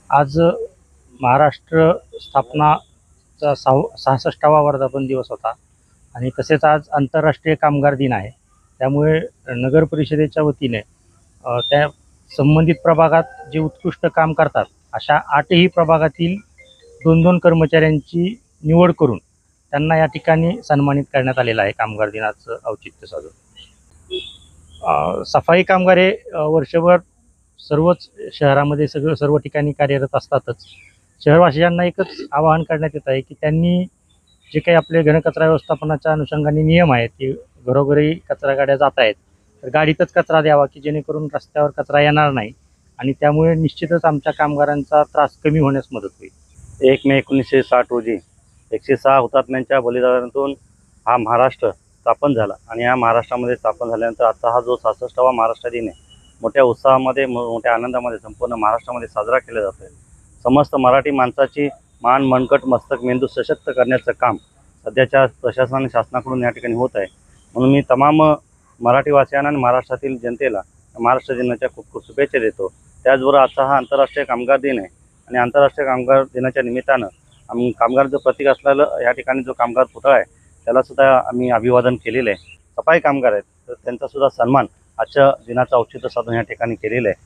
आज महाराष्ट्र स्थापनाचा 66वा वर्धापन दिवस होता आणि तसेच आज आंतरराष्ट्रीय कामगार दिन आहे. त्यामुळे नगर परिषदेच्या वतीने त्या संबंधित प्रभागात जे उत्कृष्ट काम करतात अशा 8ही प्रभागातील 2-2 कर्मचाऱ्यांची निवड करून त्यांना या ठिकाणी सन्मानित करण्यात आलेलं आहे कामगार दिनाचं औचित्य साधून. सफाई कामगार हे वर्षभर सर्वच शहरामध्ये सर्व ठिकाणी कार्यरत असतातच. शहरवासियांना एकच आवाहन करण्यात येत आहे की त्यांनी जे काही आपले घनकचरा व्यवस्थापनाच्या अनुषंगाने नियम आहेत की घरोघरी कचरा गाड्या जात आहेत, तर गाडीतच कचरा द्यावा की जेणेकरून रस्त्यावर कचरा येणार नाही आणि त्यामुळे निश्चितच आमच्या कामगारांचा त्रास कमी होण्यास मदत होईल. 1 मे 1960 रोजी 106 हुतात्म्यांच्या बलिदानातून हा महाराष्ट्र स्थापन झाला आणि या महाराष्ट्रामध्ये स्थापन झाल्यानंतर आजचा हा जो 66वा महाराष्ट्र दिन आहे मोठ्या उत्साहामध्ये मोठ्या आनंदामध्ये संपूर्ण महाराष्ट्रामध्ये साजरा केला जातो आहे. समस्त मराठी माणसाची मान मनकट मस्तक मेंदू सशक्त करण्याचं काम सध्याच्या प्रशासन आणि शासनाकडून या ठिकाणी होत आहे. म्हणून मी तमाम मराठीवासियांना आणि महाराष्ट्रातील जनतेला महाराष्ट्र दिनाच्या खूप खूप शुभेच्छा देतो. त्याचबरोबर आजचा हा आंतरराष्ट्रीय कामगार दिन आहे आणि आंतरराष्ट्रीय कामगार दिनाच्या निमित्तानं आम्ही कामगारचं प्रतीक असलेलं या ठिकाणी जो कामगार पुतळा आहे त्यालासुद्धा आम्ही अभिवादन केलेलं आहे. सफाई कामगार आहेत तर त्यांचासुद्धा सन्मान आजच्या दिनाचं औचित्य साधून या ठिकाणी केलेलं आहे.